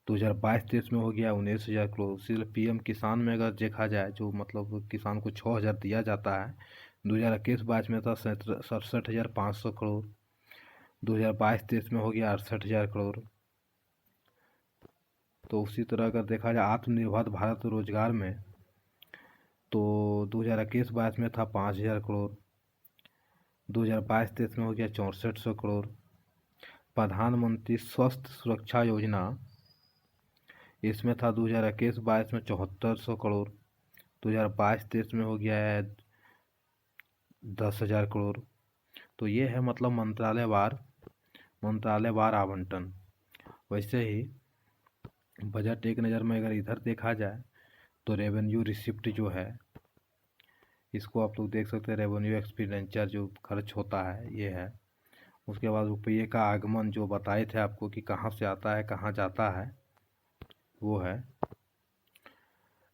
2022-23 में हो गया 19,000 करोड़। सिर्फ पीएम किसान में अगर देखा जाए, जो मतलब किसान को 6,000 दिया जाता है, 2021-22 में था 67,500 करोड़। 2022-23 में हो गया 68,000 करोड़। तो उसी तरह अगर देखा जाए आत्मनिर्भर भारत रोजगार में, तो 2021-22 में था 5,000 करोड़। 2022-23 में हो गया 6400 करोड़। प्रधानमंत्री स्वास्थ्य सुरक्षा योजना, इसमें था 2021-22 में 7400 करोड़। 2022-23 में हो गया है 10,000 करोड़। तो ये है मतलब मंत्रालयवार आवंटन। वैसे ही बजट एक नज़र में अगर इधर देखा जाए तो रेवेन्यू रिसिप्ट जो है, इसको आप लोग देख सकते हैं। रेवेन्यू एक्सपेंडिचर जो खर्च होता है ये है। उसके बाद रुपये का आगमन जो बताए थे आपको कि कहाँ से आता है कहाँ जाता है, वो है।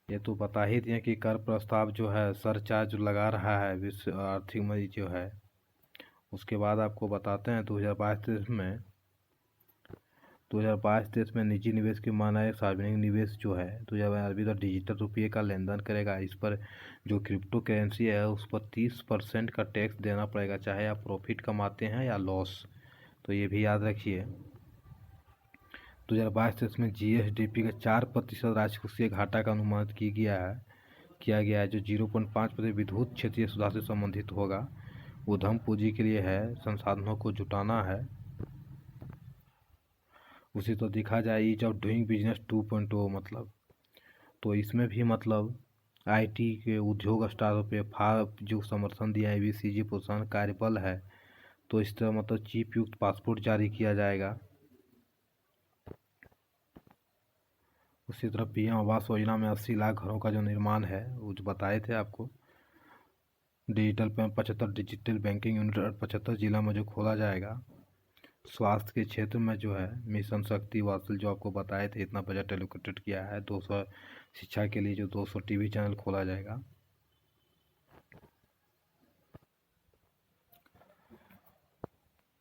ये तो बता ही दिए कि कर प्रस्ताव जो है सरचार्ज लगा रहा है विश्व आर्थिक मंदी जो है। उसके बाद आपको बताते हैं 2022-23 में निजी निवेश की माना है। सार्वजनिक निवेश जो है 2022 तो डिजिटल रुपये का लेन देन करेगा। इस पर जो क्रिप्टो करेंसी है उस पर 30% का टैक्स देना पड़ेगा, चाहे आप प्रॉफिट कमाते हैं या लॉस। तो ये भी याद रखिए। 2022-23 में जीएसडीपी का 4% राजकोषीय घाटा का अनुमान किया गया है, जो 0.5% विद्युत क्षेत्रीय सुधार से संबंधित होगा। उद्यम पूंजी के लिए है, संसाधनों को जुटाना है। उसी तो दिखा जाए ईज ऑफ डूइंग बिजनेस 2.0 मतलब, तो इसमें भी मतलब आईटी के उद्योग स्टार्टअप पे जो समर्थन दिया है बीसीजी प्रोत्साहन कार्यबल है। तो इस तरह मतलब चिप युक्त पासपोर्ट जारी किया जाएगा। उसी तरह पीएम आवास योजना में 80 लाख घरों का जो निर्माण है वो जो बताए थे आपको। डिजिटल 75 डिजिटल बैंकिंग यूनिट 75 जिला में जो खोला जाएगा। स्वास्थ्य के क्षेत्र में जो है मिशन शक्ति वात्सल जो आपको बताए थे, इतना बजट एलोकेटेड किया है। 200 शिक्षा के लिए जो 200 टीवी चैनल खोला जाएगा।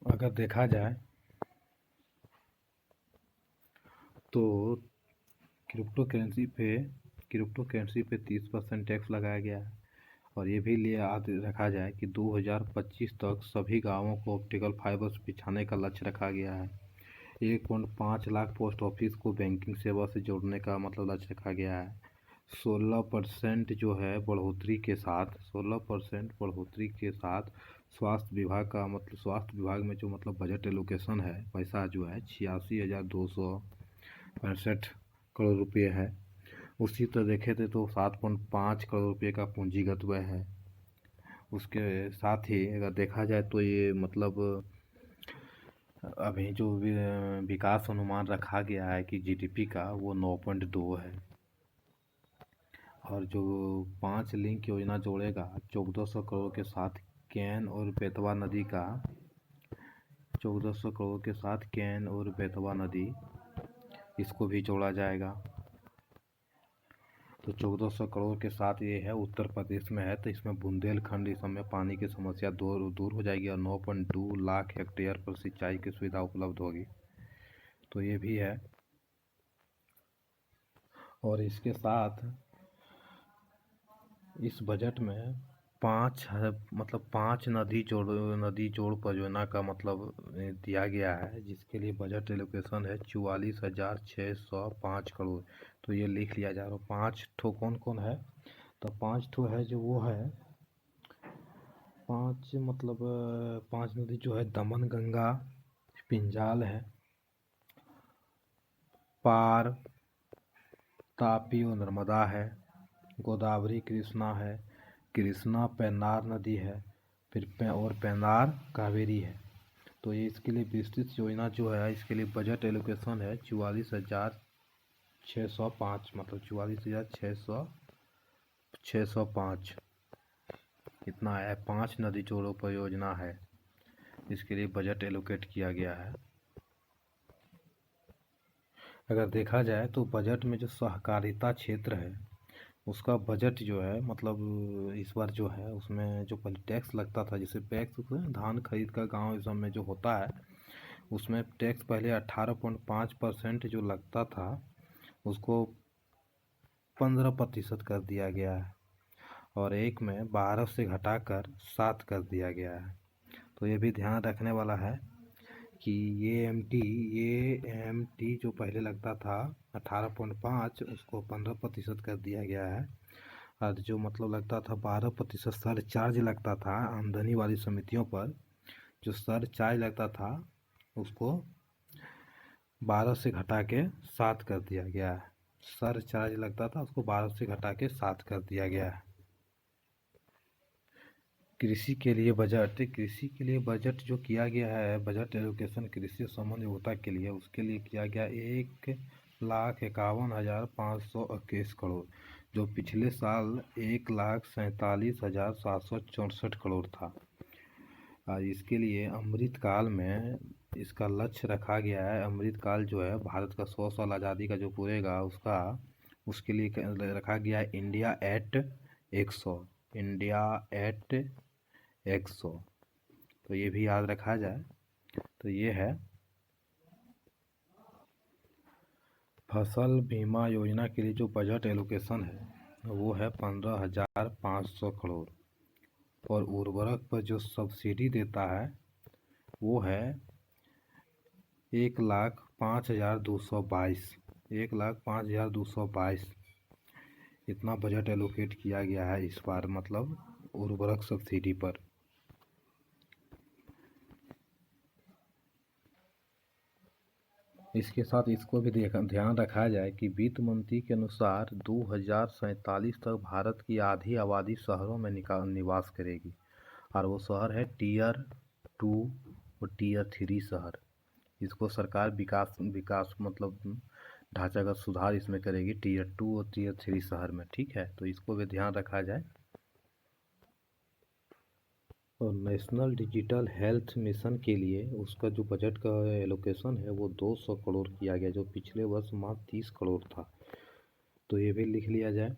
अगर देखा जाए तो क्रिप्टो करेंसी पे 30% टैक्स लगाया गया है। और ये भी याद रखा जाए कि 2025 तक सभी गांवों को ऑप्टिकल फाइबर्स बिछाने का लक्ष्य रखा गया है। 1.5 लाख पोस्ट ऑफिस को बैंकिंग सेवा से जोड़ने का मतलब लक्ष्य रखा गया है। 16% जो है बढ़ोतरी के साथ 16% बढ़ोतरी के साथ स्वास्थ्य विभाग में जो मतलब बजट एलोकेशन है, पैसा जो है 86,265 करोड़ रुपये है। उसी तरह देखे थे तो 7.5 करोड़ रुपये का पूंजीगत व्यय है। उसके साथ ही अगर देखा जाए तो ये मतलब अभी जो विकास अनुमान रखा गया है कि जीडीपी का वो 9.2 है। और जो 5 लिंक योजना जोड़ेगा 1400 करोड़ के साथ कैन और बेतवा नदी का 1400 करोड़ के साथ कैन और बेतवा नदी, इसको भी जोड़ा जाएगा। तो 1400 करोड़ के साथ ये है उत्तर प्रदेश में है, तो इसमें बुंदेलखंड इस समय पानी की समस्या दूर हो जाएगी और 9.2 लाख हेक्टेयर पर सिंचाई की सुविधा उपलब्ध होगी। तो ये भी है। और इसके साथ इस बजट में 5 नदी जोड़ परियोजना का मतलब दिया गया है, जिसके लिए बजट एलोकेशन है 44,605 करोड़। तो ये लिख लिया जा रहा है। 5 ठो कौन कौन है, तो 5 ठो है जो वो है 5 नदी जो है दमन गंगा पिंजाल है, पार तापी और नर्मदा है, गोदावरी कृष्णा है, कृष्णा पेन्नार नदी है, फिर पेन्नार कावेरी है। तो ये इसके लिए विस्तृत योजना जो है, इसके लिए बजट एलोकेशन है 44,605 मतलब 44,605 इतना है। 5 नदी जोड़ो परियोजना है, इसके लिए बजट एलोकेट किया गया है। अगर देखा जाए तो बजट में जो सहकारिता क्षेत्र है उसका बजट जो है मतलब इस बार जो है उसमें जो पहले टैक्स लगता था, जैसे टैक्स धान खरीद का गाँव इस सब में जो होता है उसमें टैक्स पहले 18.5% जो लगता था उसको 15% कर दिया गया है, और एक में 12 से घटाकर 7 कर दिया गया है। तो ये भी ध्यान रखने वाला है कि ये एम टी जो पहले लगता था 18.5 उसको 15% कर दिया गया है, और जो मतलब लगता था 12% सर चार्ज लगता था आमदनी वाली समितियों पर, जो सर चार्ज लगता था उसको 12 से घटा के 7 कर दिया गया है। सर चार्ज लगता था उसको 12 से घटा के 7 कर दिया गया है। कृषि के लिए बजट जो किया गया है, बजट एलोकेशन कृषि समन्वयता के लिए, उसके लिए किया गया 1,51,521 करोड़, जो पिछले साल 1,47,764 करोड़ था। इसके लिए अमृत काल में इसका लक्ष्य रखा गया है। अमृत काल जो है भारत का 100 साल आज़ादी का जो पूरेगा उसके लिए रखा गया है इंडिया एट 100, इंडिया एट 100। तो ये भी याद रखा जाए। तो ये है फसल बीमा योजना के लिए जो बजट एलोकेशन है वो है 15,500 करोड़, और उर्वरक पर जो सब्सिडी देता है वो है 1,05,222, 1,05,222। इतना बजट एलोकेट किया गया है इस बार, मतलब उर्वरक सब्सिडी पर। इसके साथ इसको भी ध्यान रखा जाए कि वित्त मंत्री के अनुसार 2047 तक भारत की आधी आबादी शहरों में निवास करेगी, और वो शहर है टीयर 2 और टीयर 3 शहर। इसको सरकार विकास मतलब ढांचागत सुधार इसमें करेगी टीयर 2 और टीयर 3 शहर में, ठीक है। तो इसको भी ध्यान रखा जाए। और नेशनल डिजिटल हेल्थ मिशन के लिए उसका जो बजट का एलोकेशन है वो 200 करोड़ किया गया, जो पिछले वर्ष मात्र 30 करोड़ था। तो ये भी लिख लिया जाए।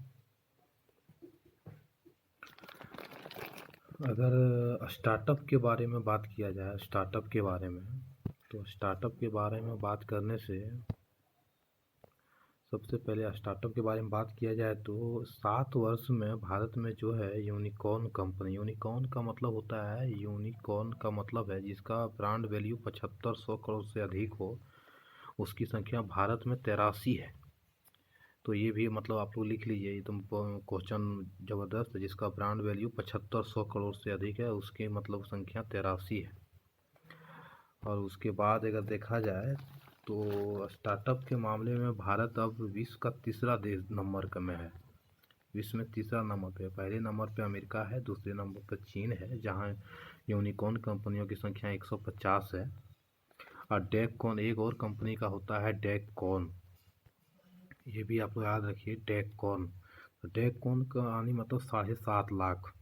अगर स्टार्टअप के बारे में बात किया जाए, स्टार्टअप के बारे में, तो स्टार्टअप के बारे में बात करने से सबसे पहले स्टार्टअप के बारे में बात किया जाए तो 7 वर्ष में भारत में जो है यूनिकॉर्न कंपनी, यूनिकॉर्न का मतलब होता है, यूनिकॉर्न का मतलब है जिसका ब्रांड वैल्यू 7500 करोड़ से अधिक हो, उसकी संख्या भारत में 83 है। तो ये भी मतलब आप लोग लिख लीजिए, एकदम क्वेश्चन ज़बरदस्त है। जिसका ब्रांड वैल्यू 7500 करोड़ से अधिक है उसकी मतलब संख्या 83 है। और उसके बाद अगर देखा जाए तो स्टार्टअप के मामले में भारत अब विश्व का तीसरा देश नंबर में है, विश्व में तीसरा नंबर पे। पहले नंबर पे अमेरिका है, दूसरे नंबर पे चीन है जहां यूनिकॉर्न कंपनियों की संख्या 150 है। और डेककॉन एक और कंपनी का होता है डेककॉन, ये भी आप याद रखिए डेककॉन। तो डेककॉन का आनी मतलब 7.5 लाख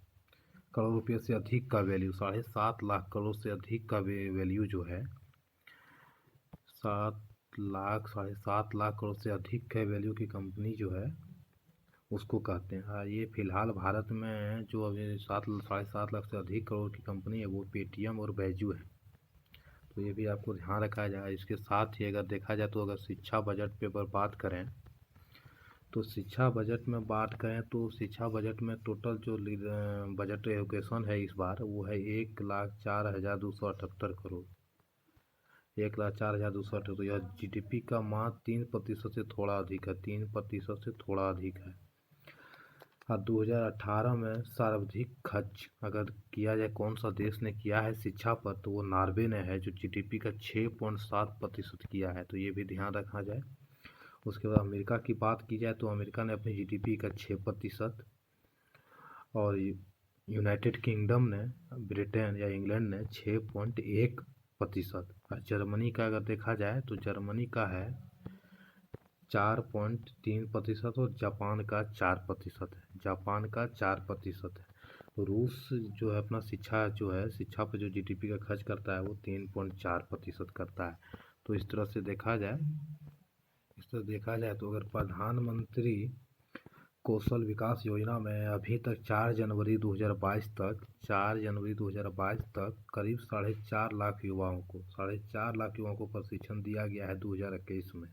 करोड़ रुपये से अधिक का वैल्यू, 7.5 लाख करोड़ से अधिक का वैल्यू जो है 7.5 लाख करोड़ से अधिक के वैल्यू की कंपनी जो है उसको कहते हैं। हाँ, ये फिलहाल भारत में जो अभी 7.5 लाख से अधिक करोड़ की कंपनी है वो पेटीएम और बैजू है। तो ये भी आपको ध्यान रखा जाए। इसके साथ ही अगर देखा जाए तो अगर शिक्षा बजट पे पर बात करें तो शिक्षा बजट में बात करें तो शिक्षा बजट में टोटल जो बजट एलोकेशन है इस बार वो है 1,04,278 करोड़, 1,04,278। तो यह जीडीपी का मात्र 3% से थोड़ा अधिक है, 3% से थोड़ा अधिक है। और 2018 में सर्वाधिक खर्च अगर किया जाए कौन सा देश ने किया है शिक्षा पर तो वो नॉर्वे ने है, जो जीडीपी का 6.7% किया है। तो ये भी ध्यान रखा जाए। उसके बाद अमेरिका की बात की जाए तो अमेरिका ने अपनी जीडीपी का 6%, और यूनाइटेड किंगडम ने, ब्रिटेन या इंग्लैंड ने 6.1%। और जर्मनी का अगर देखा जाए तो जर्मनी का है 4.3%, और जापान का 4% है, जापान का 4% है। तो रूस जो है अपना शिक्षा पर जो जीडीपी का खर्च करता है वो 3.4% करता है। तो इस तरह देखा जाए तो अगर प्रधानमंत्री कौशल विकास योजना में अभी तक 4 जनवरी 2022 तक करीब 4.5 लाख युवाओं को प्रशिक्षण दिया गया है 2021 में।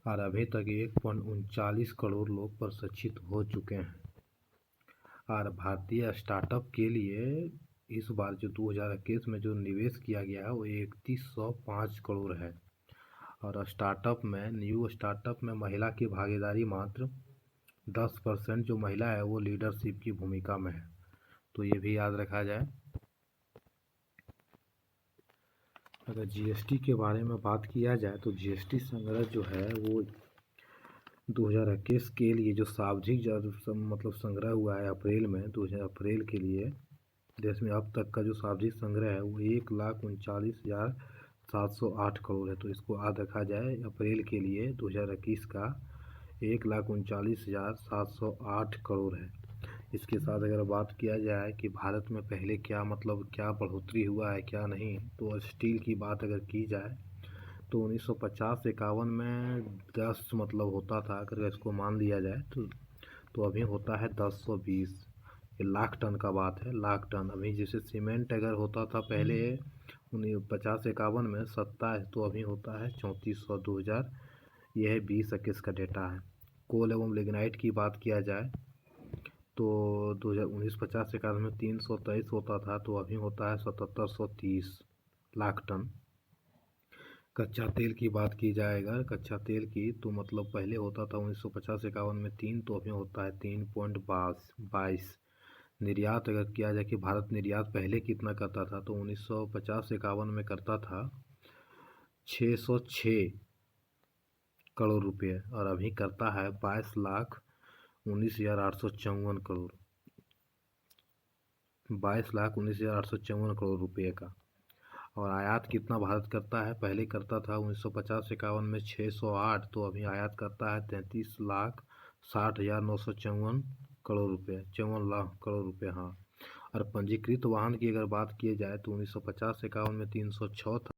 और अभी तक 1.39 करोड़ लोग प्रशिक्षित हो चुके हैं। और भारतीय स्टार्टअप के लिए इस बार जो 2021 में जो निवेश किया गया है वो 3105 करोड़ है। और न्यू स्टार्टअप में महिला की भागीदारी मात्र 10% जो महिला है वो लीडरशिप की भूमिका में है, तो ये भी याद रखा जाए। अगर जीएसटी के बारे में बात किया जाए तो जीएसटी संग्रह जो है वो 2021 के लिए जो सावधिक संग्रह हुआ है अप्रैल के लिए देश में अब तक का जो सावधिक संग्रह है वो 1,39,708 करोड़ है। तो इसको याद रखा जाए, अप्रैल के लिए 2021 का 1,39,708 करोड़ है। इसके साथ अगर बात किया जाए कि भारत में पहले क्या बढ़ोतरी हुआ है क्या नहीं, तो स्टील की बात अगर की जाए तो 1950-51 में 10 होता था, अगर इसको मान लिया जाए तो अभी होता है 1020। ये लाख टन का बात है, लाख टन। अभी जैसे सीमेंट अगर होता था पहले 1950-51 में 27, तो अभी होता है 3400 2000। यह है 2021 का डेटा है। कोल एवं लिग्नाइट की बात किया जाए तो 1950-51 में 323 होता था, तो अभी होता है 7730 लाख टन। कच्चा तेल की बात की जाएगा, कच्चा तेल की तो पहले होता था 1950-51 में 3, तो अभी होता है 3.22। निर्यात अगर किया जाए कि भारत निर्यात पहले कितना करता था, तो 1950-51 में करता था 606 करोड़ रुपये, और अभी करता है 22,19,854 करोड़, 22,19,854 करोड़ रुपये का। और आयात कितना भारत करता है, पहले करता था 1950-51 में 608, तो अभी आयात करता है 33,60,954 करोड़ रुपये, 54 लाख करोड़ रुपये। हाँ। और पंजीकृत वाहन की अगर बात की जाए तो 1950-51 में 306 था,